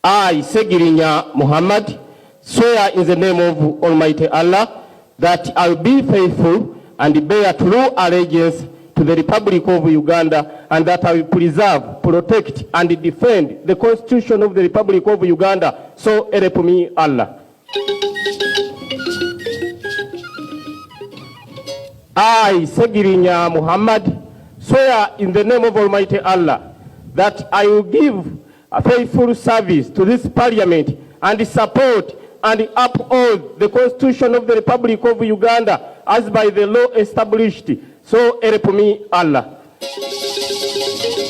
I, Segirinya Muhammad, swear in the name of Almighty Allah that I will be faithful and bear true allegiance to the Republic of Uganda, and that I will preserve, protect, and defend the Constitution of the Republic of Uganda. So help me Allah. I, Segirinya Muhammad, swear in the name of Almighty Allah that I will give a faithful service to this Parliament and support and uphold the Constitution of the Republic of Uganda as by the law established. So help me Allah.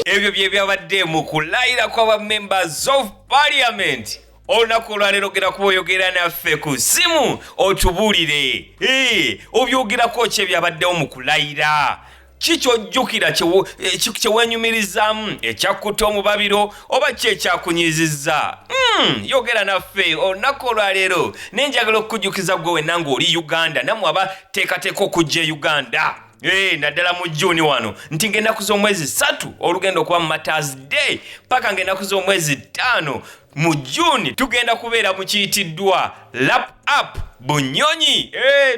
Ebyo bye byabadde mu kulayira kw'aba members of Parliament. Olunaku olwaleero gera kuboyogera naffe ku simu otubuulire obyogerako ki ebyabaddewo mu kulayira. Kikyojjukira kyeweenyumirizaamu ekyakutta omubabiro oba ki ekyakunyizizza. Yogera naffe olunaku olwaleero nenjagala okukujjukiza gwe wenna ng'oli Uganda nammwe abateekateeka okujja e Uganda. Naddala mu June wano nti ng'ennaku z'omwezi 3 olugenda okuba mu Mother's Day paka ng'ennaku z'omwezi 5 mu June tugenda kubeera mu kiyitiddwa Lap Up Bunyonyi.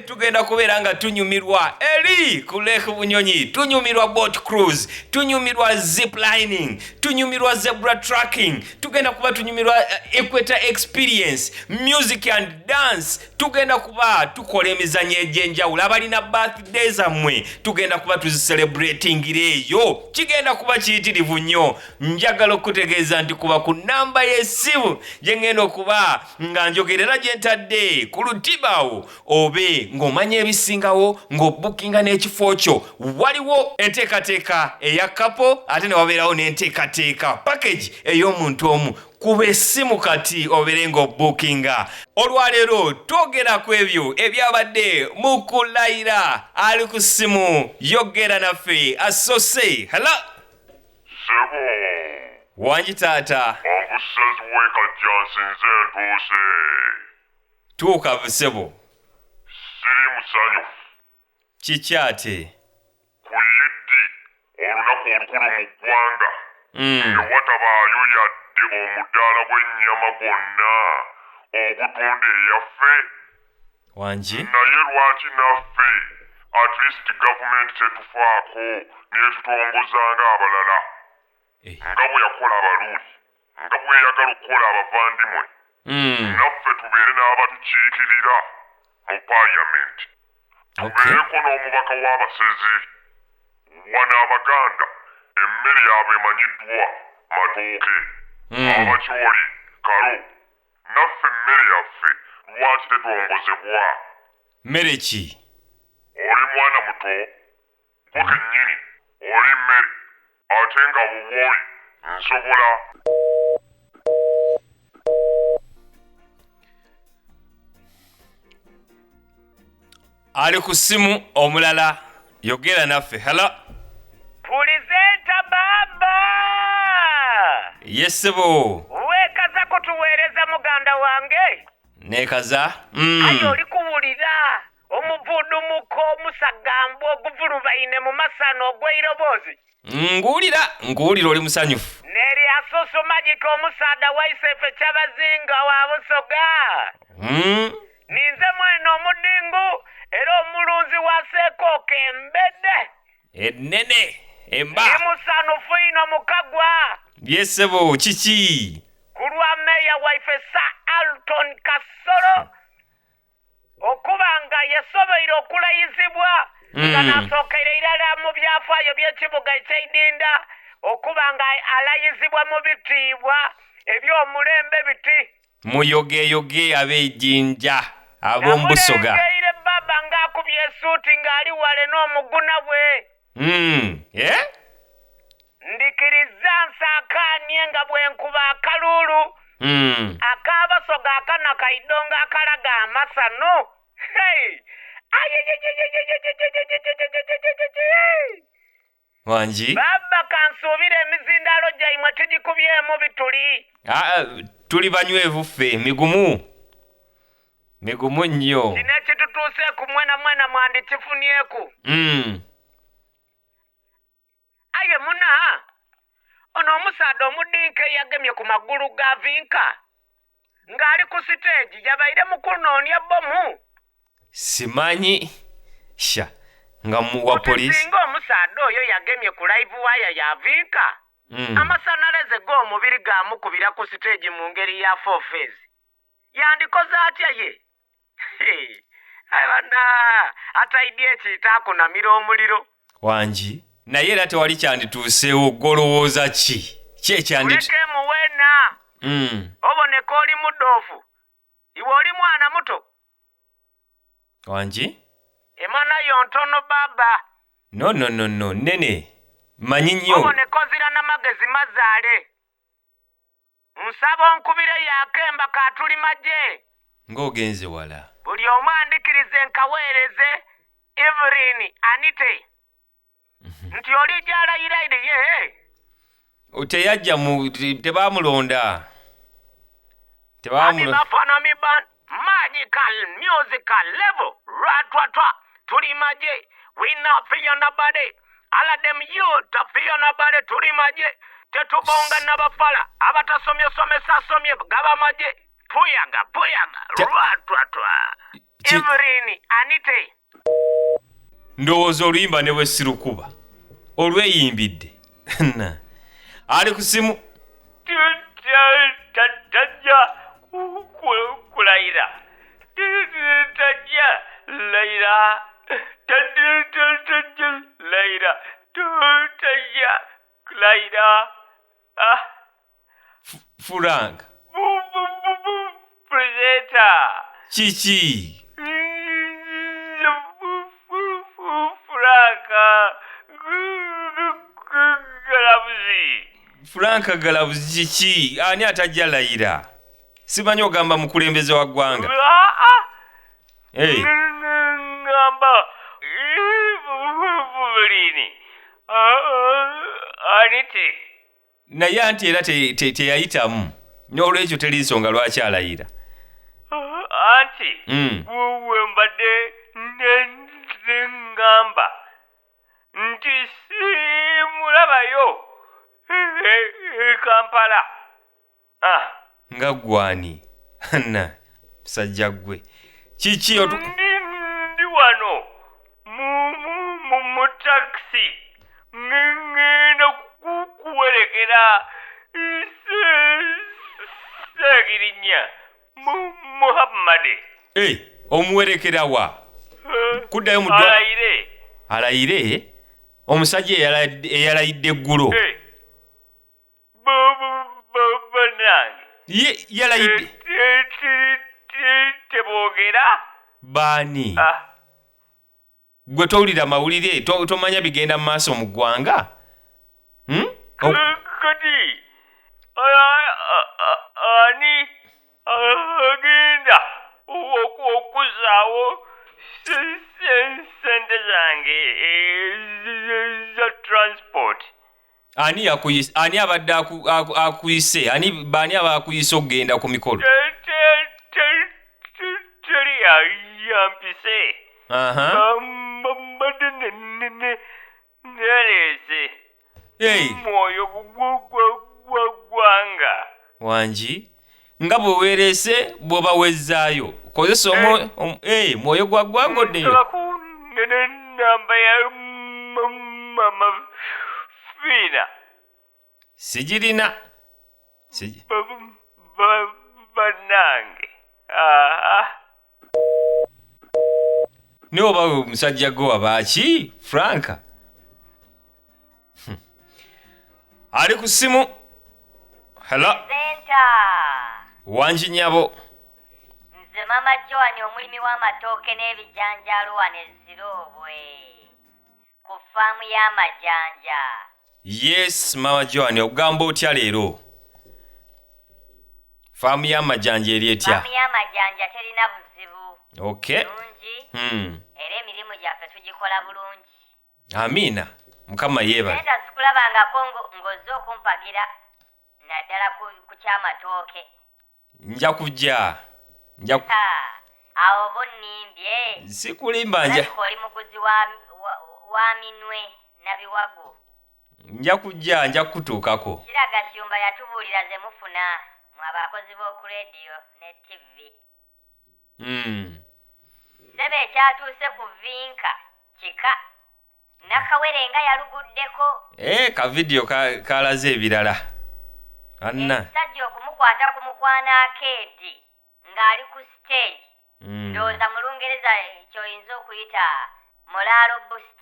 Tugenda kubeera nga tunyumirwa eri ku Lake Bunyonyi, tunyumirwa boat cruise, tunyumirwa zip lining, tunyumirwa zebra tracking, tugenda kuba tunyumirwa Equator Experience, music and dance, tugenda kuba tukola emizannyo egy'enjawulo. Abalina birthday zammwe tugenda kuba tuzicelebratingira eyo. Kigenda kuba kiyitirivu nnyo. Njagala okutegeeza nti kuba ku namba y'essimu gye ngenda okuba nga njogerera gye ntadde ku lutibawo obe ng'omanya ebisingawo ng'obukinga n'ekifo kyo. Waliwo enteekateeka eya kapo ate ne wabeerawo n'enteekateeka package ey'omuntu omu. Kuba essimu kati obeere ng'obukinga. Olwaleero twogera ku ebyo ebyabadde mu kulayira. Ali ku ssimu yogera naffe asose. Hello Sebo. Wangi taata. Obusazi w'ekajja nsinze ntuuse. Tuuka busebo. Siri musanyufu. Kiki ate? Ku liddi olunaku olukulu mu ggwanga ne watabaayo yadde omudaala gw'ennyama gwonna ogutunda eyaffe. Wangi? Naye lwaki naffe at least gavumenti tetufaako n'etutongoza ng'abalala nga bwe yakola abaluuli, nga bwe yagala okukola abavandimwe. Naffe tubeere n'abatukiikirira mu Parliament. Tubeereko n'omubaka w'abasezi. Wano Abaganda emmere yaabwe emanyiddwa matooke, abakyoli, kalo. Naffe emmere yaffe lwaki tetwongozebwa? Mmere ki? Oli mwana muto, gwe kennyini oli mmere, ate nga bw'oli nsobola. Ali ku ssimu omulala yogera naffe. Hello Pulizenta baba. Yesebo. Wekaza kutuweereza muganda wange. Nekaza? Ayo oli kuwulira omuvudumuko omusagambwa oguvulubaine mu masano ogw'eirobozi. Nguwulira oli musanyufu. Neri asoso magika omusaada waisefe kyabazinga wa Busoga. Ninze mweno omudingu era omulunzi wa Seekooka embedde. Ennene emba. Emusanufu ino mukagwa. Byesebo kiki? Ku lwa meeya waife Sir Alton Kasolo okuba nga yasoboire okulayizibwa nga n'asookera irala mu byafaayo by'ekibuga eky'Idinda okuba nga alayizibwa mu bitiibwa eby'omulembe biti. Muyogeyoge ab'ejjinja ab'omu Busoga. Namulengeire baba ng'akubye esuuti ng'ali wale n'omuguna bwe. Ndikiriza nsaakaanye nga bwenkuba akalulu ak'Abasoga akana kaidonga akalaga amasano. Wangi? Baba kansuubira emizindalo gyaimwe tugikubyemu bituli. Tuli banywevu ffe migumu nnyo. Kino ekitutuuseeku mwena mwandikifunieku. Aye muna ono omusaada omudinka eyagemye ku magulu ga Vinka ng'ali ku siteegi yabaire mu kunoonya bbomu. Simanyi sha nga wa poliisi. Singa omusaadde oyo yagemye ku live waya yaviika, amasanalaze g'omubiri gaamukubira ku siteegi mu ngeri ya 4 phase. Yandikoze atya ye? Abana ataidye ekitakunamira omuliro. Wangi naye era tewali kyandituuseewo golowooza ki Uleke muwena. Oboneka oli mudoofu. Iwe oli mwana muto. Wangi Emana yontono baba. no nene manyi nnyo. Oboneka ozira n'amagezi mazaale. Nsaba onkubire yakemba katuli magye. Ng'ogenze wala. Buli omu andikirize nkaweereze Evelyn Anite. Nti oli gy'alayira ye. Teyajja tebaamulonda. Bafana band magical musical level. Ratwatwa tuli magye. We not fear nobody. All of them you to fear nobody tuli magye. Tetubonga n'abafala abatasomye somye gaba magye. Puyaga ratwatwa. Evelyn Anite. Ndowooza oluyimba ne bwe sirukuba olweyimbidde ali ku simu. Tajja kulayira. Tajja layira. Tajja layira. Tajja layira. Frank. Presenter. Kiki? Frank Galabuzi kiki? Ani atajja layira? Simanyi ogamba mukulembeze wa ggwanga. Ngamba Bulini. Anite. Naye anti era teyayitamu. N'olwekyo teri nsonga lwaki alayira. Anti. Wewe mbadde ngamba. Nti simulabayo. Kampala. Nga gwani. Musajja gwe. Kiki ndi wano mu taxi ngenda kuwerekera Segirinya Muhammad. Omuwerekera wa? Kuddayo mu alayire? Omusajja eyalayidde eggulo. Yalayidde. Teboogera? Baani? Gwe towulira mawulire? Tomanya bigenda mu maaso mu ggwanga? Kati ani agenda okuzaawo sente zange za transport? Ani yakuyise? Ani abadde akuyise? Baani abakuyise okugenda ku mikolo? Teri yampise. Mbadde neleese mwoyo gw'eggwanga. Wangi nga bwe weerese bw'oba wezzaayo kozesa mwoyo gwa ggwanga oddeyo. Namba ya mama Fina sigirina. Bannange. Ne oba omusajja gwe wabaaki Franka? Ali ku simu. Hello. Wangi nyabo. Nze Mama Joan omulimi w'amatooke n'ebijanjaalo wano Ezirobwe ku faamu y'amajanja. Yes, Mama Joan, ogamba otya leero? Faamu y'amajanja eri etya? Faamu y'amajanja terina buzibu. Okay. Bulungi. Era emirimu gyaffe tugikola bulungi. Amiina. Mukama yeebale. Nenda sikulabangako ng'ozze okumpagira naddala ku ky'amatooke. Nja kujja. Awo bunnimbye. Sikulimba oli muguzi wa minwe na biwago. Nja kutuukako. Kiraga Siyumba yatubuulira ze mufuna abakozi b'oku rediyo ne TV. Sebe ekyatuuse ku Vinka kika Nakawere nga yaluguddeko. Ka video kalaze ebirala. Anna. Sajja okumukwata ku mukwana akeedi ng'ali ku stage. Ndowooza mu Lungereza ky'oyinza okuyita moralo boost.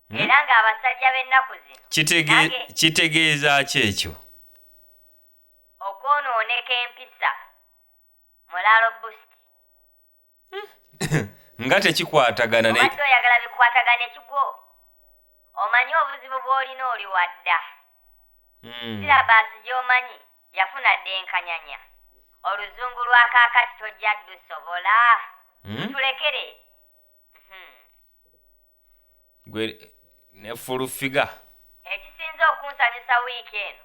Era ng'abasajja b'ennaku zino. Kitegeeza ki ekyo? Okwonooneka empisa. Moralo boost. Nga tekikwatagana ne. Obadde oyagala bikwatagana ekigo. Omanyi obuzibu bw'olina oli wadda. Sirabaasi gy'omanyi yafuna ddenkanyanya. Oluzungu lwa kaakati tojja ddusobola. Tulekere. Gwe ne full figure. Ekisinze okunsanyusa wiiki eno.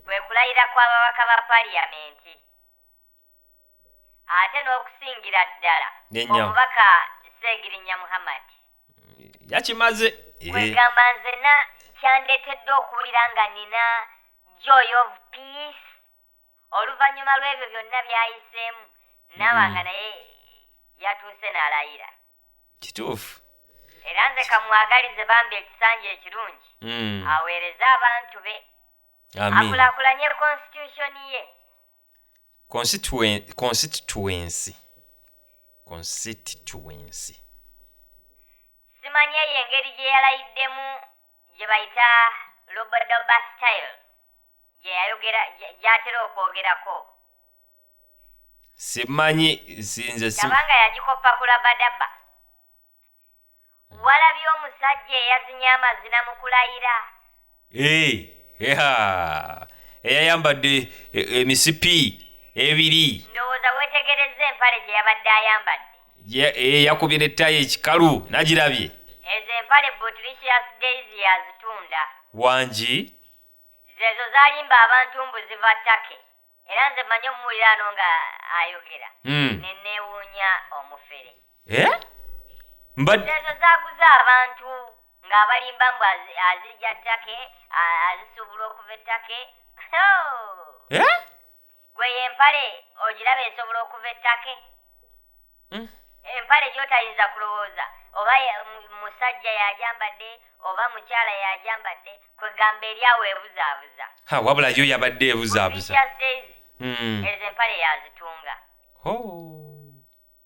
Kwe kulayira kw'ababaka ba paliyamenti. Ate n'okusingira ddala. Omubaka Segirinya Muhammad. Yakimaze. Kwegamba nzenna kyandeetedde okuwulira nga nina joy of peace. Oluvannyuma lw'ebyo byonna byayiseemu n'abanga naye yatuuse n'alayira. Kituufu. Era nze kamwagalize bambi ekisanja ekirungi. Aweereze abantu be. Akulaakulanye constitution ye. Constituency. Simanyi eyo engeri gye yalayiddemu gye bayita Lobodoba style. Gye yayogera gy'atera okwogerako. Simanyi sinze si. Tabanga yagikoppa ku Labadaba. Walabye omusajja eyazinya amazina mu kulayira. Eyayambadde emisipi ebiri. Ndowooza weetegerezza empale gye yabadde ayambadde. Yakubira ettayi ekikalu nagirabye. Ezo empale Botricious Daisy yazitunda. Wangi? Zezo zalimba abantu mbuziva ttake. Era nze mmanyi omumuliraano nga ayogera. Nenneewuunya omufere. Zezo zaguza abantu ng'abalimba mbu azijja ttake, azisuubula okuva ettake. Gwe y'empale ogiraba esobola okuva ettake? Empale gy'otayinza kulowooza oba musajja yajambadde oba mukyala yajambadde kwegamba eri awo ebuzaabuza. Wabula yo yabadde ebuzaabuza. Ezo empale yazitunga.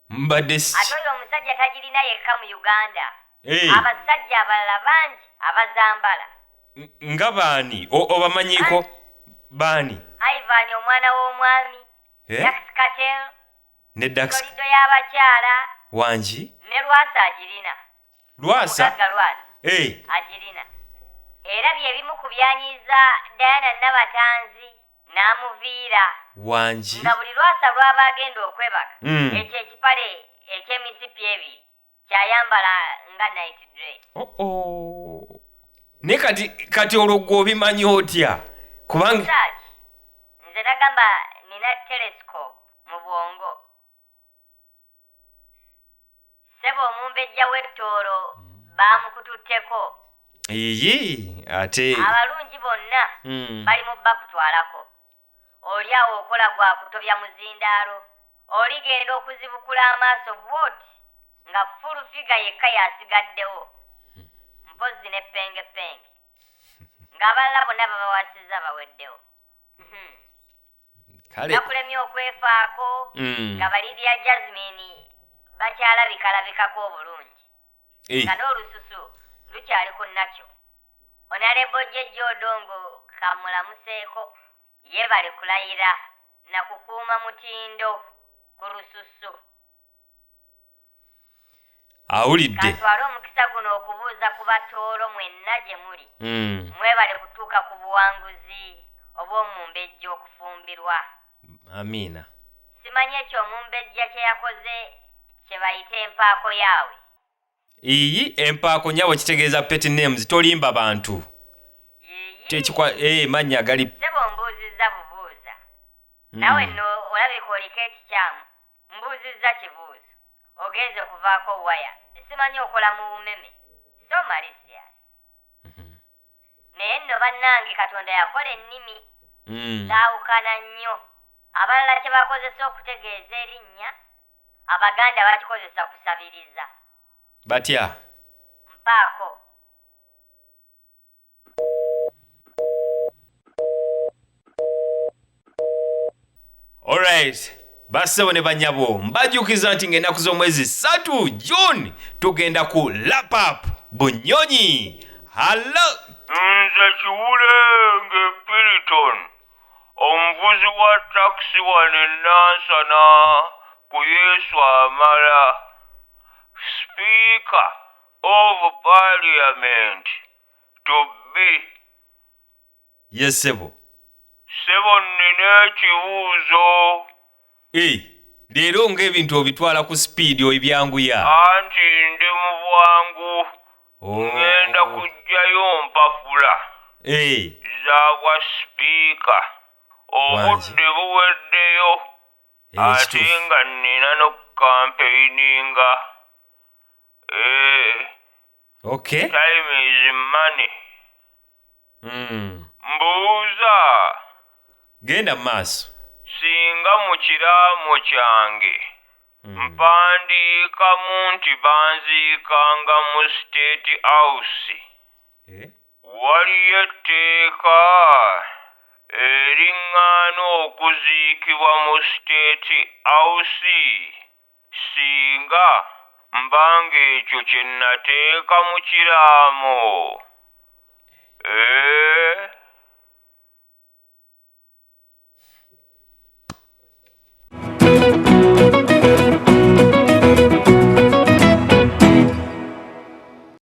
Mbadde ate oyo omusajja tagirina yekka mu Uganda. Abasajja abalala bangi abazambala. Nga baani? Obamanyiko? Baani? Ivan omwana w'omwami. Dax Katel. Ne Dax. Kolido y'abakyala. Wangi? Ne Lwasa agirina. Lwasa? Mugagga Lwasa. Agirina. Era bye bimu ku byanyiza Diana Nabatanzi n'amuviira. Wangi? Nga buli Lwasa lw'aba agenda okwebaka. Ekyo ekipale eky'emisipi ebiri kyayambala nga night dress. Ne kati olwo gwe obimanyi otya? Kubanga nze nagamba nina telescope mu bwongo. Sebo omumbejja w'ettoolo baamukututteko. Ate abalungi bonna bali mu bakutwalako. Oli awo okola gwa kutobya muzindaalo. Oligenda okuzibukula amaaso bwoti nga full figure yekka yasigaddewo. Mpozi ne pengepenge. Ng'abalala bonna babawasizza baweddewo. Nakulemye okwefaako nga Balidia Jasmine bakyalabikalabikako obulungi. Nga n'olususu lukyali ku nakyo. Honorable Jeje Odongo kamulamuseeko yeebale kulayira na kukuuma mutindo ku lususu. Awulidde. Katwale omukisa guno okubuuza ku batoolo mwenna gye muli. Mwebale kutuuka ku buwanguzi obw'omumbejja okufumbirwa. Amiina. Simanyi ekyo omumbejja kye yakoze kye bayita empaako yaawe. Empaako nyawe kitegeeza pet names tolimba bantu. Mannya gali. Sebo mbuuzizza bubuuza. Nawe nno olabika oliko ekikyamu. Mbuuzizza kibuuzo. Ogenze okuvaako waya. Simanyi okola mu bumeme. So malicious. Naye nno bannange Katonda yakola ennimi. Zaawukana nnyo. abalala kye bakozesa okutegeeza erinnya abaganda bakikozesa kusabiriza. batya? Mpaako. Alright, bassebo ne banyabo mbajjukiza nti ng'ennaku z'omwezi 3 June tugenda ku Lap-Up Bunyonyi. Hallo! Nze Kiwulenge Piriton, omuvuzi wa takisi wano e Nansana ku Yesu Amala, Speaker of Parliament to be. Yes, sebo. Sebo nnina ekibuuzo. Leero ng'ebintu obitwala ku sipiidi ebyanguya. Anti ndi mu bwangu. Ngenda kujjayo mpapula. Za bwa sipiika. Obudde buweddeyo. Ate nga nnina n'okukampeininga. Okay. Time is money. Mbuuza. Genda maaso. Singa mu kiraamo kyange mpandiikamu nti banziikanga mu State House, waliyo etteeka eriŋŋaana okuziikibwa mu State House singa mbanga ekyo kye nateeka mu kiraamo.